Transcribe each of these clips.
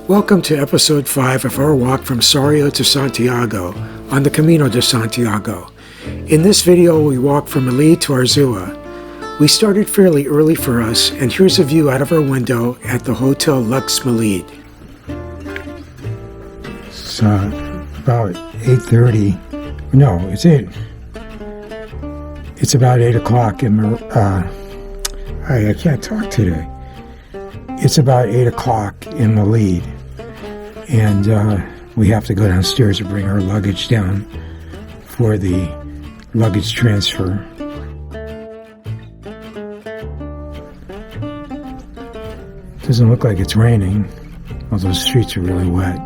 Welcome to episode 5 of our walk from Sarria to Santiago on the Camino de Santiago. In this video, we walk from Melide to Arzua. We started fairly early for us, and here's a view out of our window at the Hotel Lux Melide. It's about 8:30. No, it's 8. It's about 8 o'clock in I can't talk today. It's about 8 o'clock in Melide, and we have to go downstairs to bring our luggage down for the luggage transfer. Doesn't look like it's raining, although the streets are really wet.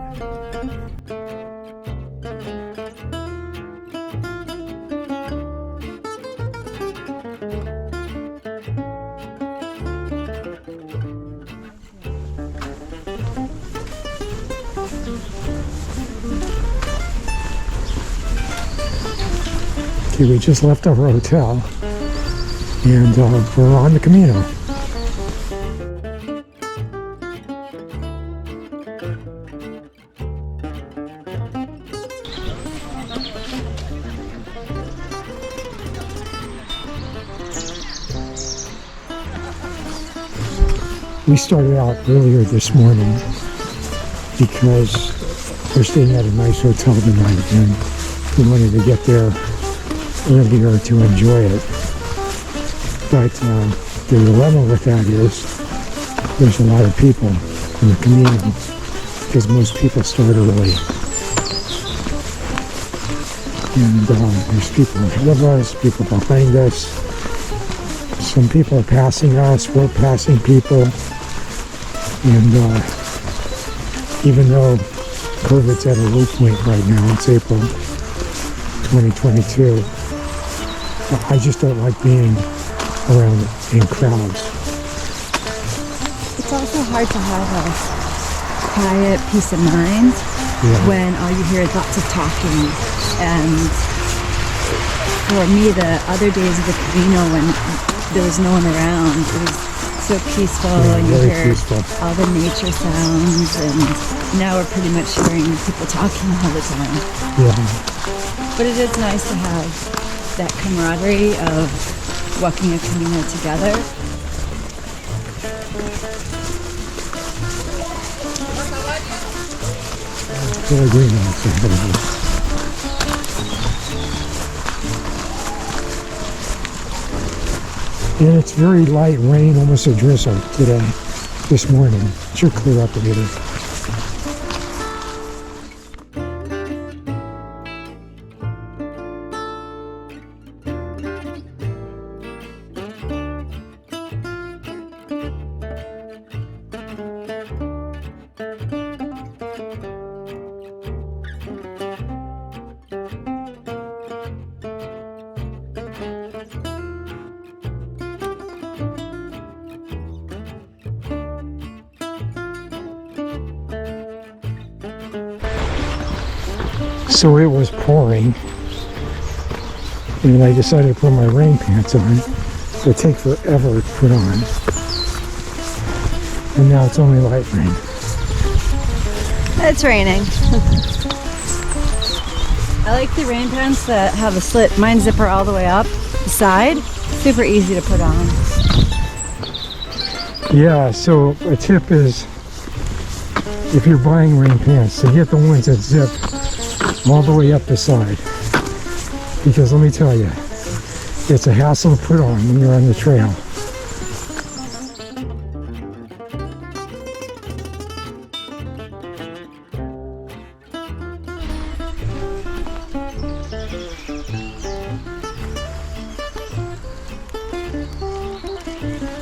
Okay, we just left our hotel, and we're on the Camino. We started out earlier this morning because we're staying at a nice hotel tonight, and we wanted to get there earlier to enjoy it. But the dilemma with that is there's a lot of people in the Camino because most people start early. And there's people ahead of us, people behind us. Some people are passing us, we're passing people. And even though COVID's at a low point right now, it's April 2022, I just don't like being around in crowds. It's also hard to have a quiet peace of mind when all you hear is lots of talking. And for me, the other days of the Camino, when there was no one around, it was so peaceful, and you hear all the nature sounds, and now we're pretty much hearing people talking all the time. Yeah. But it is nice to have that camaraderie of walking a Camino together. Really green on and it's very light rain, almost a drizzle today, this morning. It should clear up a little. So it was pouring, and I decided to put my rain pants on. They take forever to put on, and now it's only light rain. It's raining. I like the rain pants that have a slit. Mine zipper all the way up the side. Super easy to put on. Yeah, so a tip is, if you're buying rain pants, to get the ones that zip all the way up the side, because let me tell you, it's a hassle to put on when you're on the trail.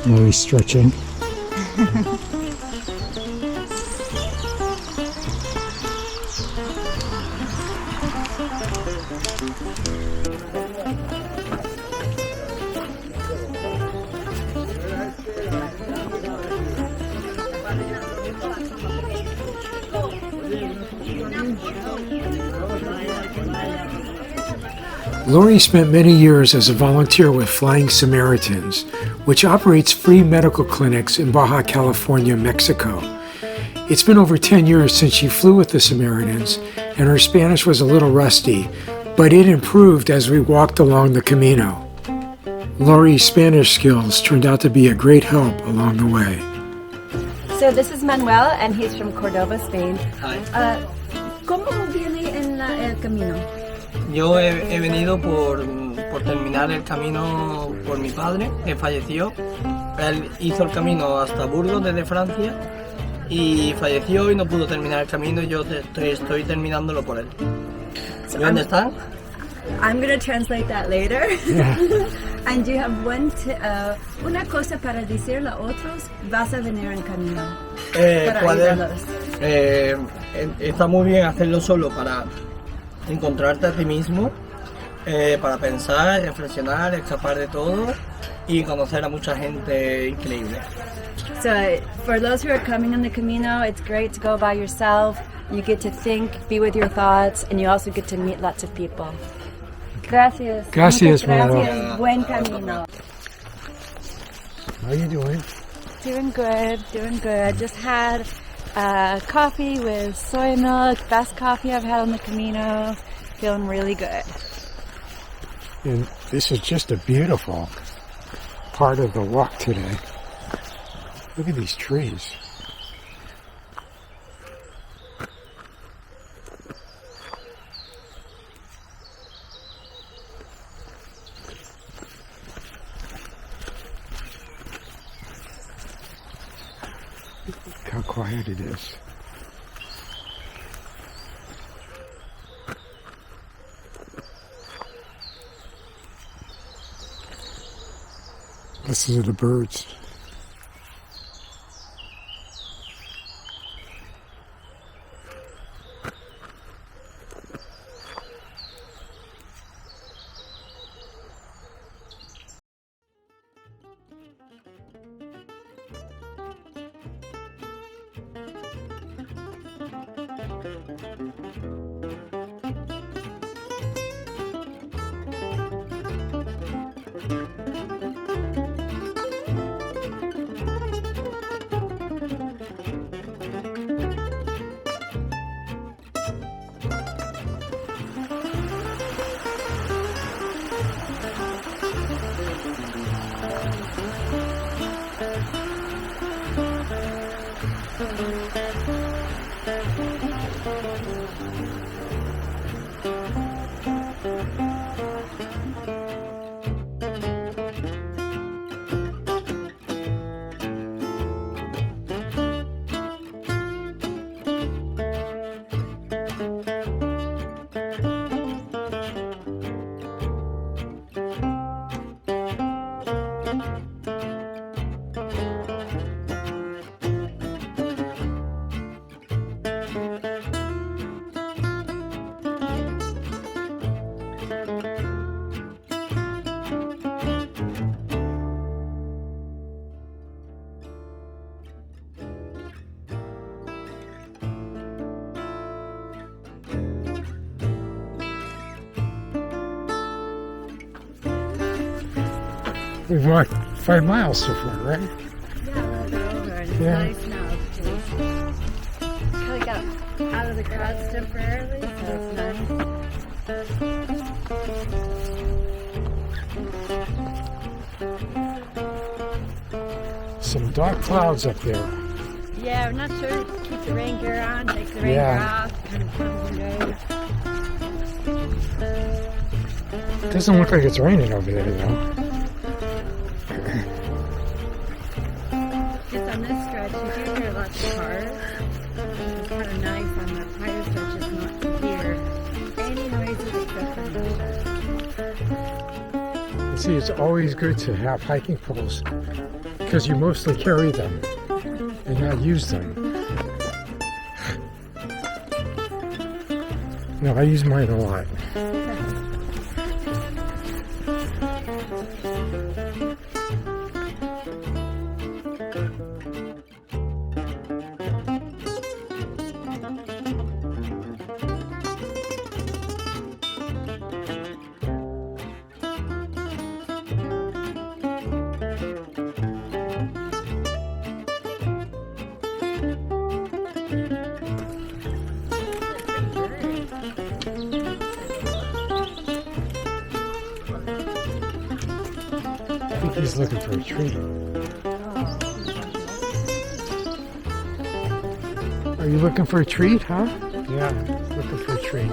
Really stretching. Lori spent many years as a volunteer with Flying Samaritans, which operates free medical clinics in Baja California, Mexico. It's been over 10 years since she flew with the Samaritans, and her Spanish was a little rusty, but it improved as we walked along the Camino. Lori's Spanish skills turned out to be a great help along the way. So this is Manuel, and he's from Córdoba, Spain. Hi. ¿Cómo viene en el camino? Yo he venido por terminar el camino por mi padre, que falleció. Él hizo el camino hasta Burgos desde Francia y falleció y no pudo terminar el camino y yo estoy terminándolo por él. So You understand? I'm going to translate that later. Yeah. And you have una cosa para decirle a otros, vas a venir en camino. Para ayudarlos. Está muy bien hacerlo solo para encontrarte a ti mismo, para pensar, reflexionar, escapar de todo y conocer a mucha gente increíble. So for those who are coming on the Camino, it's great to go by yourself. You get to think, be with your thoughts, and you also get to meet lots of people. Gracias. Gracias, Muchas Manuel. gracias. Buen camino. How you doing? Doing good, doing good. Just had coffee with soy milk. Best coffee I've had on the Camino. Feeling really good. And this is just a beautiful part of the walk today. Look at these trees. Look how quiet it is. Listen to the birds. We've walked 5 miles so far, right? Yeah, a little bit over. And it's Yeah. nice now because kind of got out of the crowds temporarily, so it's nice. Some dark clouds up there. Yeah, I'm not sure. Keep the rain gear on, take the rain gear off, kind of comes and goes. Doesn't look like it's raining over there though. Just on this stretch, you do hear lots of cars. It's kind of nice on the higher stretches not to hear any noises except for nature. See, it's always good to have hiking poles because you mostly carry them and not use them. No, I use mine a lot. He's looking for a treat. Are you looking for a treat, huh? Yeah, looking for a treat.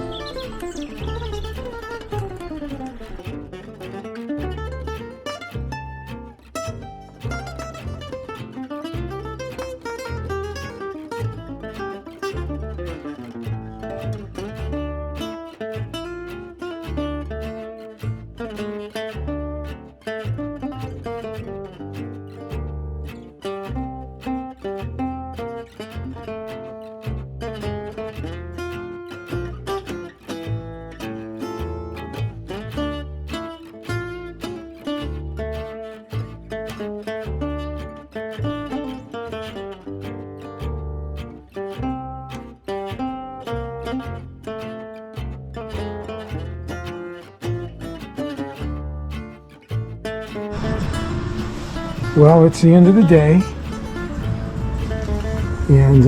Well, it's the end of the day, and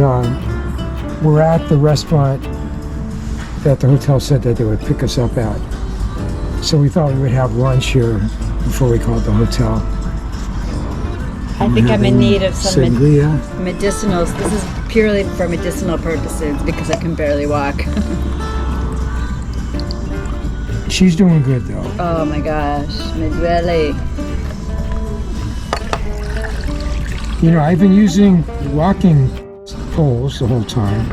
we're at the restaurant that the hotel said that they would pick us up at. So we thought we would have lunch here before we called the hotel. I think I'm in need of some Sangria. medicinals. This is purely for medicinal purposes because I can barely walk. She's doing good though. Oh my gosh, me duele. You know, I've been using walking poles the whole time,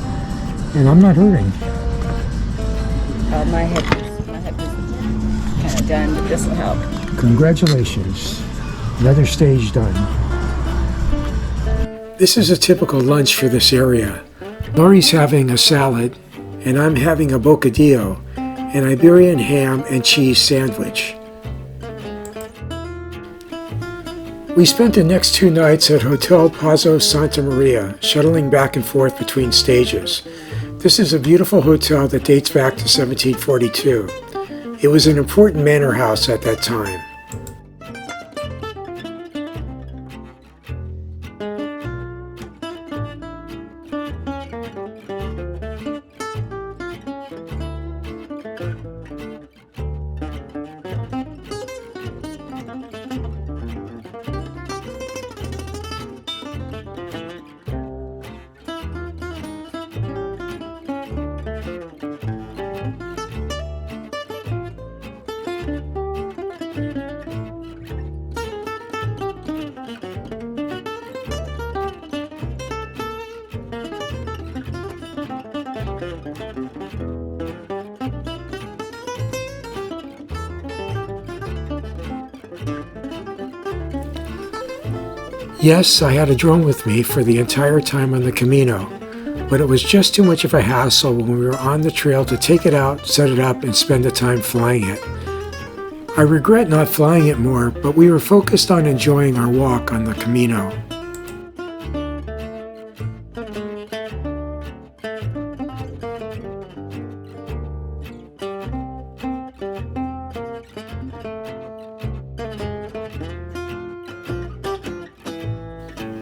and I'm not hurting. Oh, my hip is kind of done, but this will help. Congratulations. Another stage done. This is a typical lunch for this area. Lori's having a salad, and I'm having a bocadillo, an Iberian ham and cheese sandwich. We spent the next 2 nights at Hotel Pazo Santa Maria, shuttling back and forth between stages. This is a beautiful hotel that dates back to 1742. It was an important manor house at that time. Yes, I had a drone with me for the entire time on the Camino, but it was just too much of a hassle when we were on the trail to take it out, set it up, and spend the time flying it. I regret not flying it more, but we were focused on enjoying our walk on the Camino.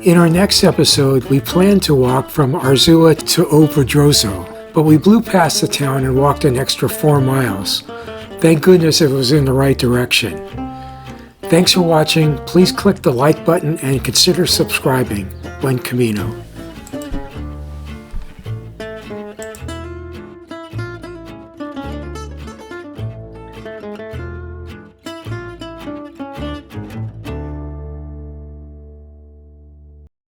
In our next episode, we planned to walk from Arzua to Obradroso, but we blew past the town and walked an extra 4 miles. Thank goodness it was in the right direction. Thanks for watching. Please click the like button and consider subscribing. Buen Camino.